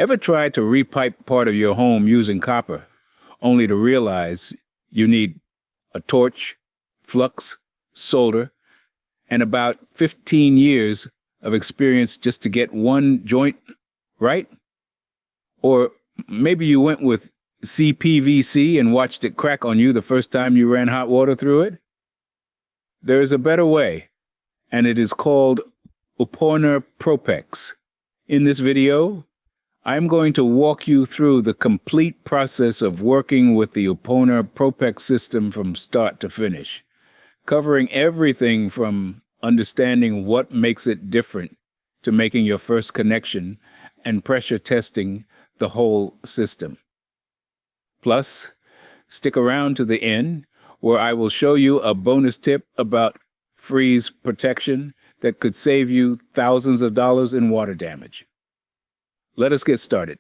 Ever tried to repipe part of your home using copper, only to realize you need a torch, flux, solder, and about 15 years of experience just to get one joint right? Or maybe you went with CPVC and watched it crack on you the first time you ran hot water through it? There is a better way, and it is called Uponor ProPEX. In this video, I'm going to walk you through the complete process of working with the Uponor ProPEX system from start to finish, covering everything from understanding what makes it different to making your first connection and pressure testing the whole system. Plus, stick around to the end where I will show you a bonus tip about freeze protection that could save you thousands of dollars in water damage. Let us get started.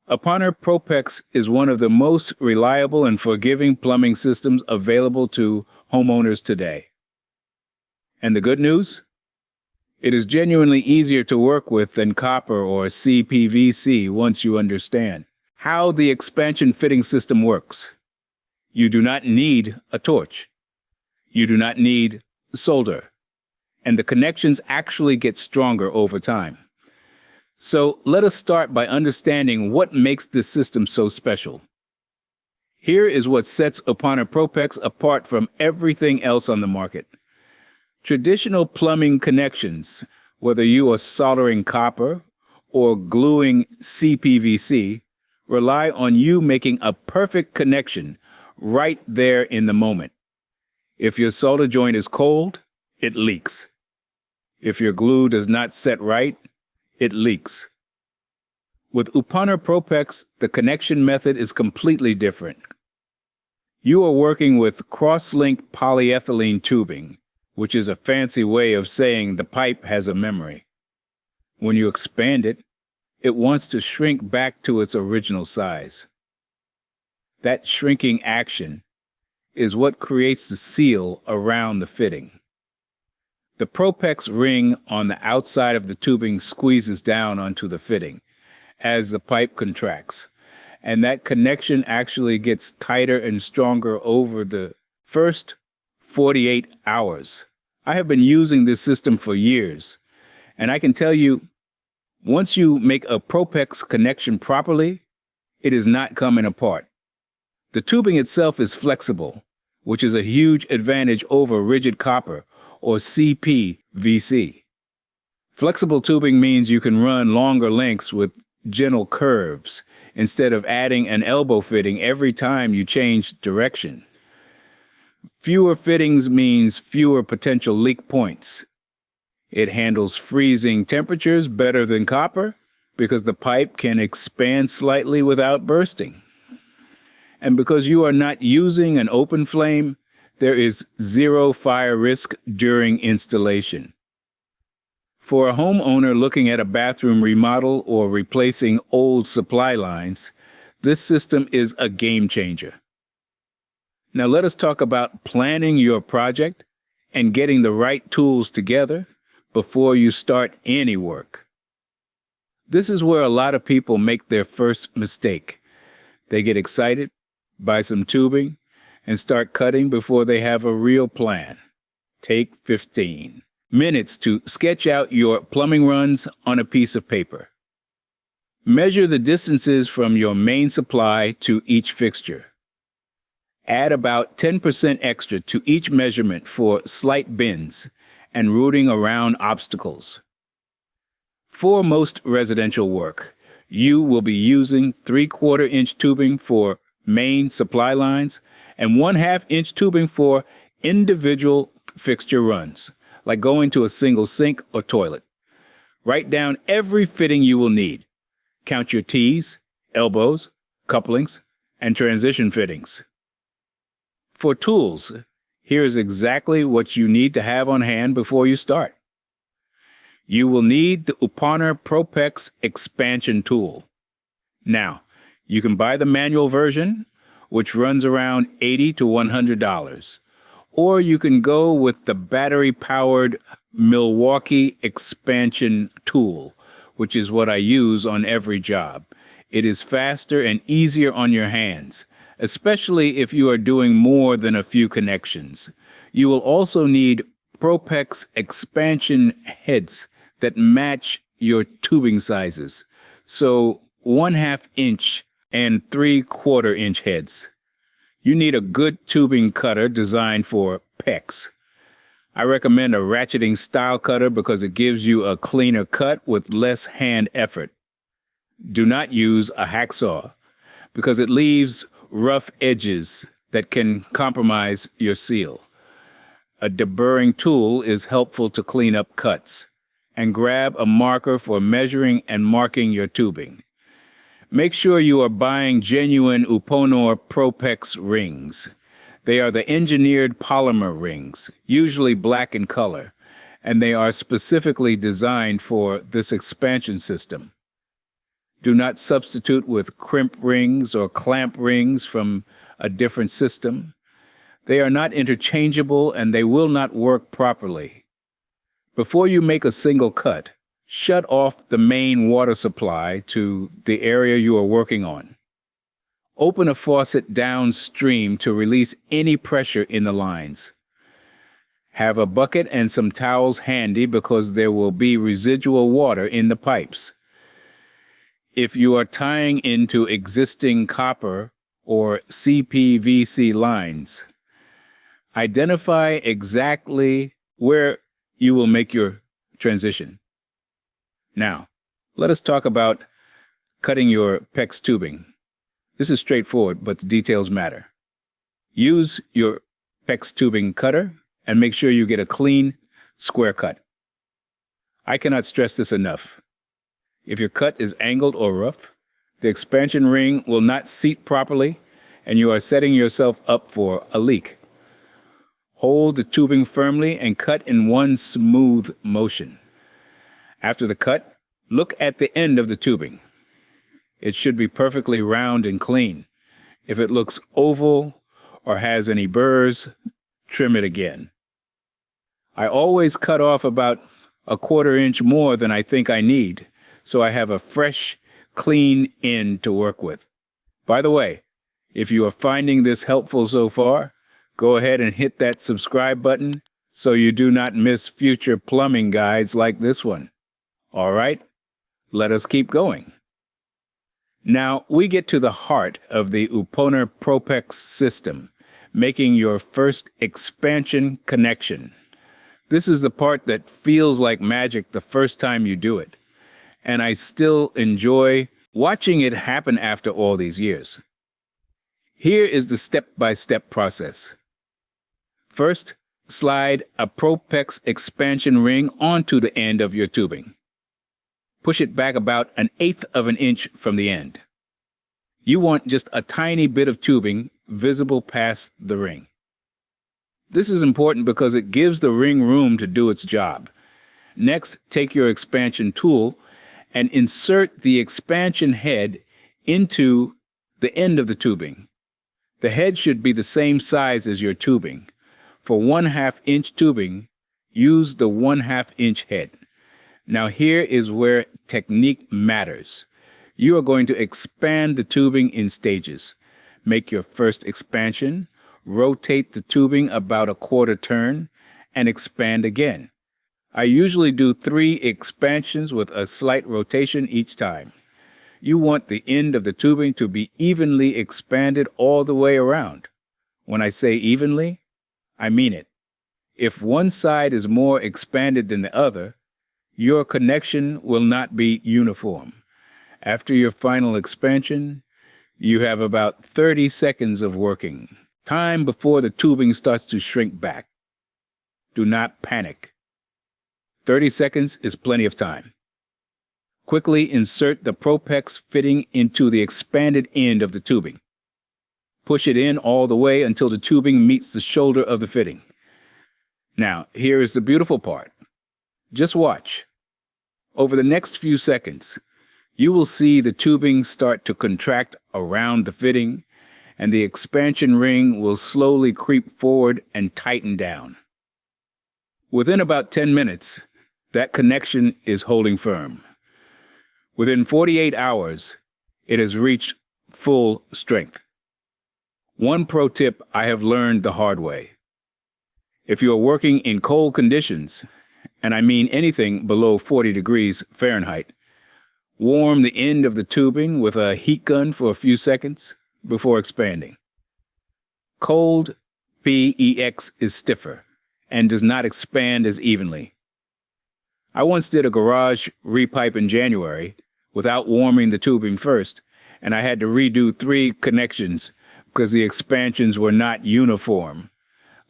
Uponor ProPEX is one of the most reliable and forgiving plumbing systems available to homeowners today. And the good news? It is genuinely easier to work with than copper or CPVC once you understand how the expansion fitting system works. You do not need a torch. You do not need solder. And the connections actually get stronger over time. So let us start by understanding what makes this system so special. Here is what sets Uponor ProPEX apart from everything else on the market. Traditional plumbing connections, whether you are soldering copper or gluing CPVC, rely on you making a perfect connection right there in the moment. If your solder joint is cold, it leaks. If your glue does not set right, it leaks. With Uponor ProPEX, the connection method is completely different. You are working with cross-linked polyethylene tubing, which is a fancy way of saying the pipe has a memory. When you expand it, it wants to shrink back to its original size. That shrinking action is what creates the seal around the fitting. The ProPEX ring on the outside of the tubing squeezes down onto the fitting as the pipe contracts, and that connection actually gets tighter and stronger over the first 48 hours. I have been using this system for years, and I can tell you, once you make a ProPEX connection properly, it is not coming apart. The tubing itself is flexible, which is a huge advantage over rigid copper or CPVC. Flexible tubing means you can run longer lengths with gentle curves instead of adding an elbow fitting every time you change direction. Fewer fittings means fewer potential leak points. It handles freezing temperatures better than copper because the pipe can expand slightly without bursting. And because you are not using an open flame, there is zero fire risk during installation. For a homeowner looking at a bathroom remodel or replacing old supply lines, this system is a game changer. Now let us talk about planning your project and getting the right tools together before you start any work. This is where a lot of people make their first mistake. They get excited, buy some tubing, and start cutting before they have a real plan. Take 15 minutes to sketch out your plumbing runs on a piece of paper. Measure the distances from your main supply to each fixture. Add about 10% extra to each measurement for slight bends and routing around obstacles. For most residential work, you will be using 3/4 inch tubing for main supply lines and 1/2 inch tubing for individual fixture runs, like going to a single sink or toilet. Write down every fitting you will need. Count your T's, elbows, couplings, and transition fittings. For tools, here is exactly what you need to have on hand before you start. You will need the Uponor ProPEX expansion tool. Now, you can buy the manual version, which runs around $80 to $100, or you can go with the battery-powered Milwaukee expansion tool, which is what I use on every job. It is faster and easier on your hands, especially if you are doing more than a few connections. You will also need ProPEX expansion heads that match your tubing sizes. So 1/2 inch and 3/4 inch heads. You need a good tubing cutter designed for PEX. I recommend a ratcheting style cutter because it gives you a cleaner cut with less hand effort. Do not use a hacksaw because it leaves rough edges that can compromise your seal. A deburring tool is helpful to clean up cuts. And grab a marker for measuring and marking your tubing. Make sure you are buying genuine Uponor ProPEX rings. They are the engineered polymer rings, usually black in color, and they are specifically designed for this expansion system. Do not substitute with crimp rings or clamp rings from a different system. They are not interchangeable and they will not work properly. Before you make a single cut, shut off the main water supply to the area you are working on. Open a faucet downstream to release any pressure in the lines. Have a bucket and some towels handy because there will be residual water in the pipes. If you are tying into existing copper or CPVC lines, identify exactly where you will make your transition. Now, let us talk about cutting your PEX tubing. This is straightforward, but the details matter. Use your PEX tubing cutter and make sure you get a clean, square cut. I cannot stress this enough. If your cut is angled or rough, the expansion ring will not seat properly, and you are setting yourself up for a leak. Hold the tubing firmly and cut in one smooth motion. After the cut, look at the end of the tubing. It should be perfectly round and clean. If it looks oval or has any burrs, trim it again. I always cut off about 1/4 inch more than I think I need, so I have a fresh, clean end to work with. By the way, if you are finding this helpful so far, go ahead and hit that subscribe button so you do not miss future plumbing guides like this one. All right, let us keep going. Now we get to the heart of the Uponor ProPEX system, making your first expansion connection. This is the part that feels like magic the first time you do it, and I still enjoy watching it happen after all these years. Here is the step-by-step process. First, slide a ProPEX expansion ring onto the end of your tubing. Push it back about 1/8 of an inch from the end. You want just a tiny bit of tubing visible past the ring. This is important because it gives the ring room to do its job. Next, take your expansion tool and insert the expansion head into the end of the tubing. The head should be the same size as your tubing. For 1/2 inch tubing, use the 1/2 inch head. Now here is where technique matters. You are going to expand the tubing in stages. Make your first expansion, rotate the tubing about 1/4 turn, and expand again. I usually do 3 expansions with a slight rotation each time. You want the end of the tubing to be evenly expanded all the way around. When I say evenly, I mean it. If one side is more expanded than the other, your connection will not be uniform. After your final expansion, you have about 30 seconds of working time before the tubing starts to shrink back. Do not panic. 30 seconds is plenty of time. Quickly insert the ProPEX fitting into the expanded end of the tubing. Push it in all the way until the tubing meets the shoulder of the fitting. Now, here is the beautiful part. Just watch. Over the next few seconds, you will see the tubing start to contract around the fitting, and the expansion ring will slowly creep forward and tighten down. Within about 10 minutes, that connection is holding firm. Within 48 hours, it has reached full strength. One pro tip I have learned the hard way. If you are working in cold conditions, and I mean anything below 40 degrees Fahrenheit, warm the end of the tubing with a heat gun for a few seconds before expanding. Cold PEX is stiffer and does not expand as evenly. I once did a garage repipe in January without warming the tubing first, and I had to redo 3 connections because the expansions were not uniform.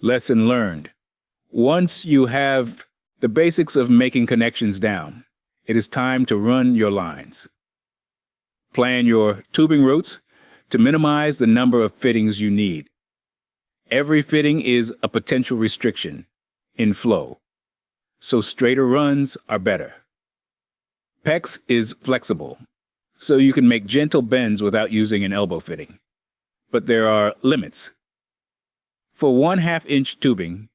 Lesson learned. Once you have the basics of making connections down, it is time to run your lines. Plan your tubing routes to minimize the number of fittings you need. Every fitting is a potential restriction in flow, so straighter runs are better. PEX is flexible, so you can make gentle bends without using an elbow fitting. But there are limits. For 1/2 inch tubing,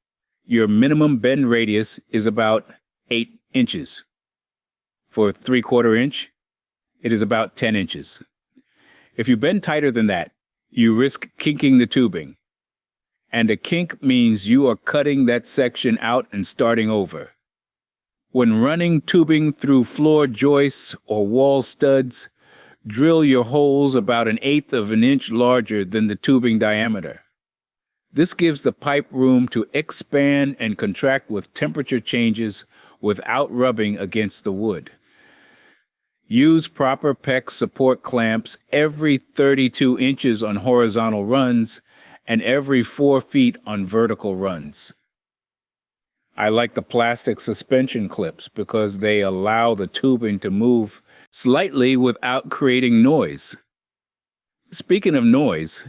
your minimum bend radius is about 8 inches. For 3/4 inch, it is about 10 inches. If you bend tighter than that, you risk kinking the tubing. And a kink means you are cutting that section out and starting over. When running tubing through floor joists or wall studs, drill your holes about 1/8 of an inch larger than the tubing diameter. This gives the pipe room to expand and contract with temperature changes without rubbing against the wood. Use proper PEX support clamps every 32 inches on horizontal runs and every 4 feet on vertical runs. I like the plastic suspension clips because they allow the tubing to move slightly without creating noise. Speaking of noise,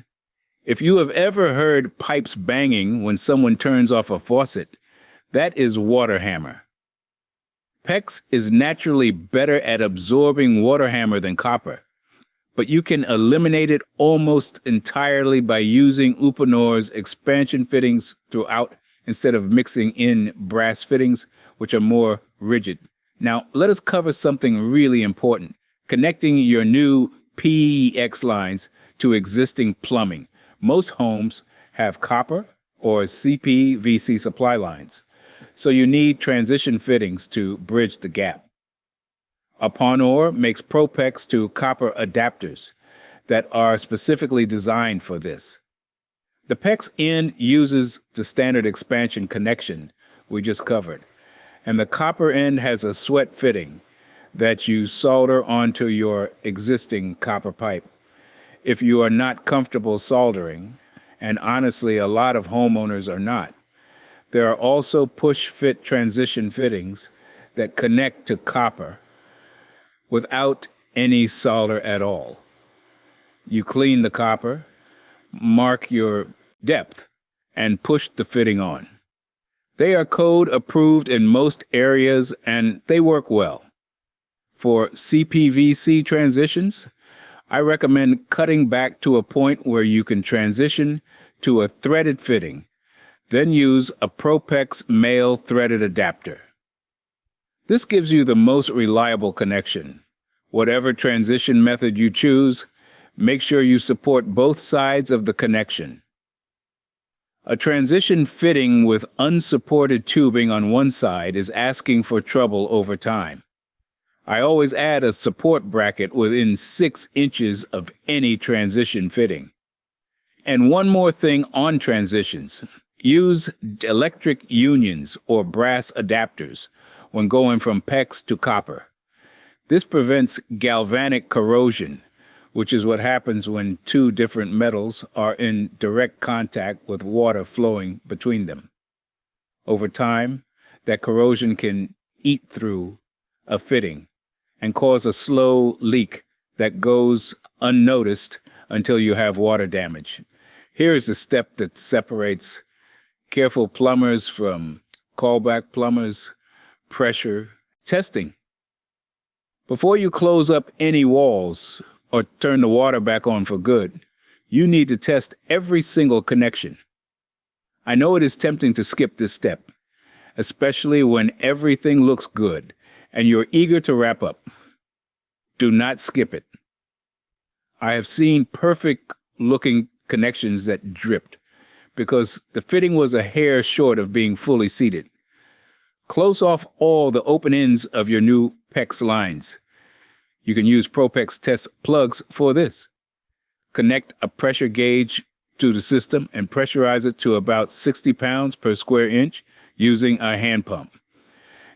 if you have ever heard pipes banging when someone turns off a faucet, that is water hammer. PEX is naturally better at absorbing water hammer than copper, but you can eliminate it almost entirely by using Uponor's expansion fittings throughout instead of mixing in brass fittings, which are more rigid. Now, let us cover something really important: connecting your new PEX lines to existing plumbing. Most homes have copper or CPVC supply lines, so you need transition fittings to bridge the gap. Uponor makes ProPEX to copper adapters that are specifically designed for this. The PEX end uses the standard expansion connection we just covered, and the copper end has a sweat fitting that you solder onto your existing copper pipe. If you are not comfortable soldering, and honestly a lot of homeowners are not, there are also push-fit transition fittings that connect to copper without any solder at all. You clean the copper, mark your depth, and push the fitting on. They are code approved in most areas and they work well. For CPVC transitions, I recommend cutting back to a point where you can transition to a threaded fitting, then use a ProPEX male threaded adapter. This gives you the most reliable connection. Whatever transition method you choose, make sure you support both sides of the connection. A transition fitting with unsupported tubing on one side is asking for trouble over time. I always add a support bracket within 6 inches of any transition fitting. And one more thing on transitions: use electric unions or brass adapters when going from PEX to copper. This prevents galvanic corrosion, which is what happens when 2 different metals are in direct contact with water flowing between them. Over time, that corrosion can eat through a fitting and cause a slow leak that goes unnoticed until you have water damage. Here is the step that separates careful plumbers from callback plumbers: pressure testing. Before you close up any walls or turn the water back on for good, you need to test every single connection. I know it is tempting to skip this step, especially when everything looks good and you're eager to wrap up. Do not skip it. I have seen perfect-looking connections that dripped because the fitting was a hair short of being fully seated. Close off all the open ends of your new PEX lines. You can use ProPEX test plugs for this. Connect a pressure gauge to the system and pressurize it to about 60 pounds per square inch using a hand pump.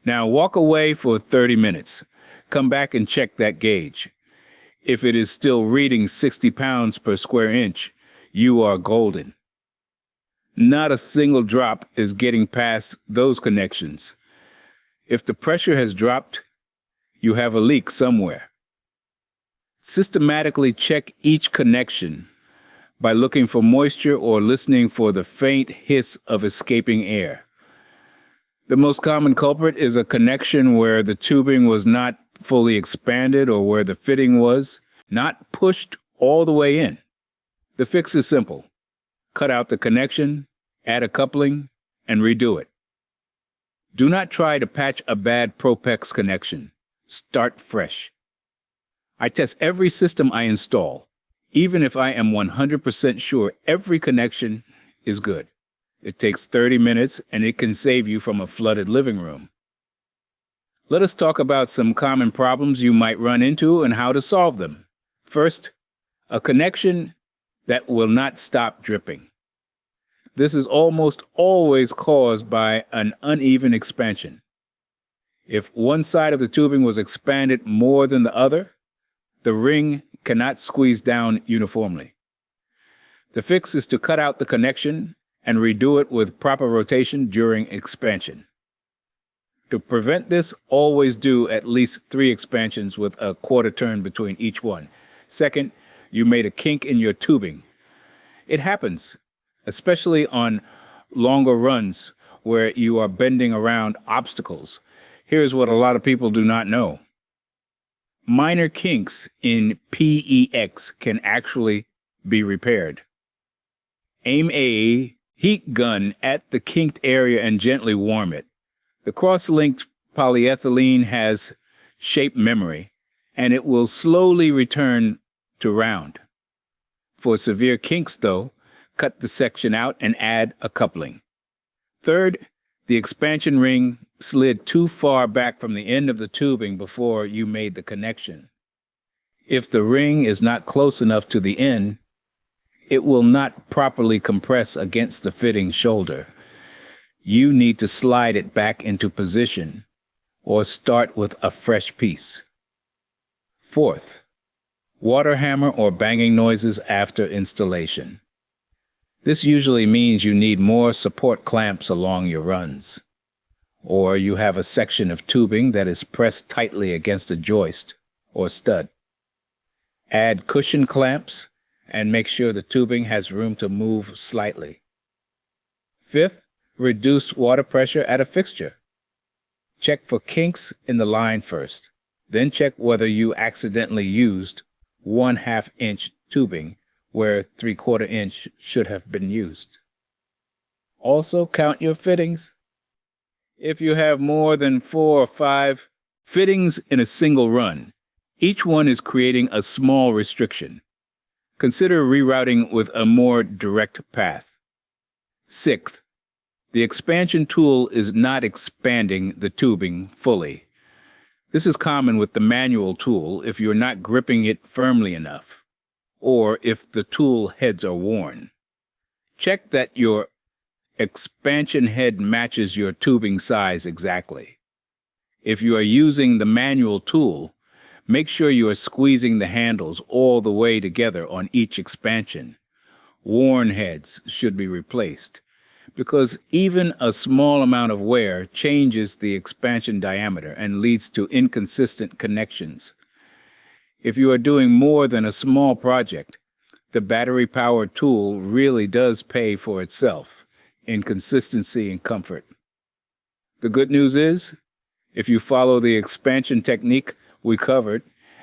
Now walk away for 30 minutes. Come back and check that gauge. If it is still reading 60 pounds per square inch, you are golden. Not a single drop is getting past those connections. If the pressure has dropped, you have a leak somewhere. Systematically check each connection by looking for moisture or listening for the faint hiss of escaping air. The most common culprit is a connection where the tubing was not fully expanded or where the fitting was not pushed all the way in. The fix is simple. Cut out the connection, add a coupling, and redo it. Do not try to patch a bad ProPEX connection. Start fresh. I test every system I install, even if I am 100% sure every connection is good. It takes 30 minutes, and it can save you from a flooded living room. Let us talk about some common problems you might run into and how to solve them. First, a connection that will not stop dripping. This is almost always caused by an uneven expansion. If one side of the tubing was expanded more than the other, the ring cannot squeeze down uniformly. The fix is to cut out the connection and redo it with proper rotation during expansion. To prevent this, always do at least 3 expansions with a quarter turn between each one. Second, you made a kink in your tubing. It happens, especially on longer runs where you are bending around obstacles. Here's what a lot of people do not know. Minor kinks in PEX can actually be repaired. Aim a heat gun at the kinked area and gently warm it. The cross-linked polyethylene has shape memory, and it will slowly return to round. For severe kinks, though, cut the section out and add a coupling. Third, the expansion ring slid too far back from the end of the tubing before you made the connection. If the ring is not close enough to the end, it will not properly compress against the fitting shoulder. You need to slide it back into position or start with a fresh piece. Fourth, water hammer or banging noises after installation. This usually means you need more support clamps along your runs, or you have a section of tubing that is pressed tightly against a joist or stud. Add cushion clamps and make sure the tubing has room to move slightly. Fifth, reduce water pressure at a fixture. Check for kinks in the line first, then check whether you accidentally used 1/2 inch tubing where 3/4 inch should have been used. Also, count your fittings. If you have more than 4 or 5 fittings in a single run, each one is creating a small restriction. Consider rerouting with a more direct path. Sixth, the expansion tool is not expanding the tubing fully. This is common with the manual tool if you're not gripping it firmly enough, or if the tool heads are worn. Check that your expansion head matches your tubing size exactly. If you are using the manual tool, make sure you are squeezing the handles all the way together on each expansion. Worn heads should be replaced, because even a small amount of wear changes the expansion diameter and leads to inconsistent connections. If you are doing more than a small project, the battery-powered tool really does pay for itself in consistency and comfort. The good news is, if you follow the expansion technique we covered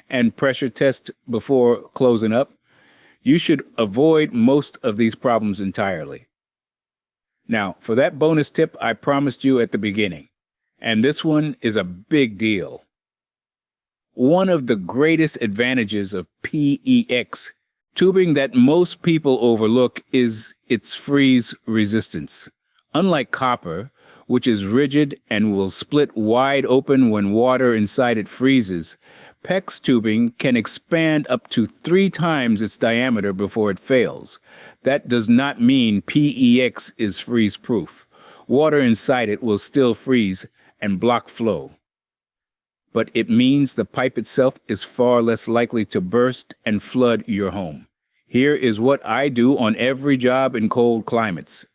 and pressure test before closing up, you should avoid most of these problems entirely. Now, for that bonus tip I promised you at the beginning, and this one is a big deal. one of the greatest advantages of PEX tubing that most people overlook is its freeze resistance. Unlike copper, which is rigid and will split wide open when water inside it freezes, PEX tubing can expand up to 3 times its diameter before it fails. That does not mean PEX is freeze-proof. Water inside it will still freeze and block flow. But it means the pipe itself is far less likely to burst and flood your home. Here is what I do on every job in cold climates.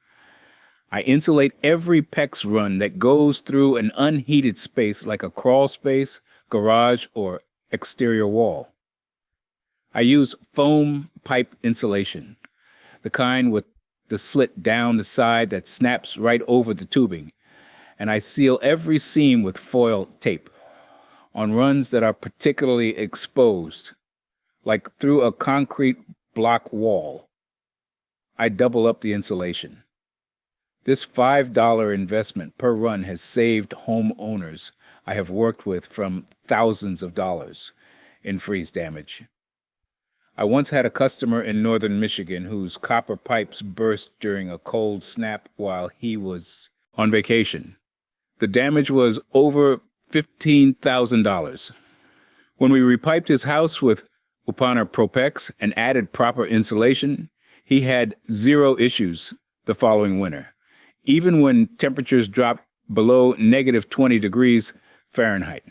I insulate every PEX run that goes through an unheated space like a crawl space, garage, or exterior wall. I use foam pipe insulation, the kind with the slit down the side that snaps right over the tubing, and I seal every seam with foil tape. On runs that are particularly exposed, like through a concrete block wall, I double up the insulation. This $5 investment per run has saved homeowners I have worked with from thousands of dollars in freeze damage. I once had a customer in northern Michigan whose copper pipes burst during a cold snap while he was on vacation. The damage was over $15,000. When we repiped his house with Uponor ProPEX and added proper insulation, he had 0 issues the following winter, even when temperatures dropped below negative 20 degrees Fahrenheit.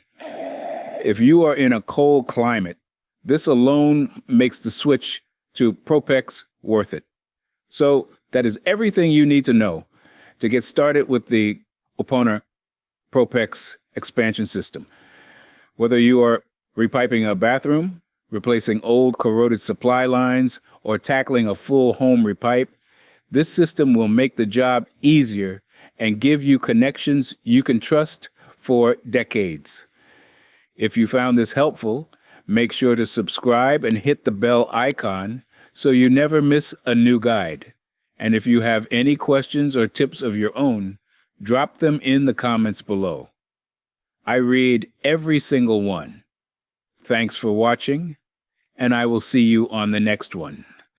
If you are in a cold climate, this alone makes the switch to ProPEX worth it. So that is everything you need to know to get started with the Uponor ProPEX expansion system. Whether you are repiping a bathroom, replacing old corroded supply lines, or tackling a full home repipe, this system will make the job easier and give you connections you can trust for decades. If you found this helpful, make sure to subscribe and hit the bell icon so you never miss a new guide. And if you have any questions or tips of your own, drop them in the comments below. I read every single one. Thanks for watching, and I will see you on the next one.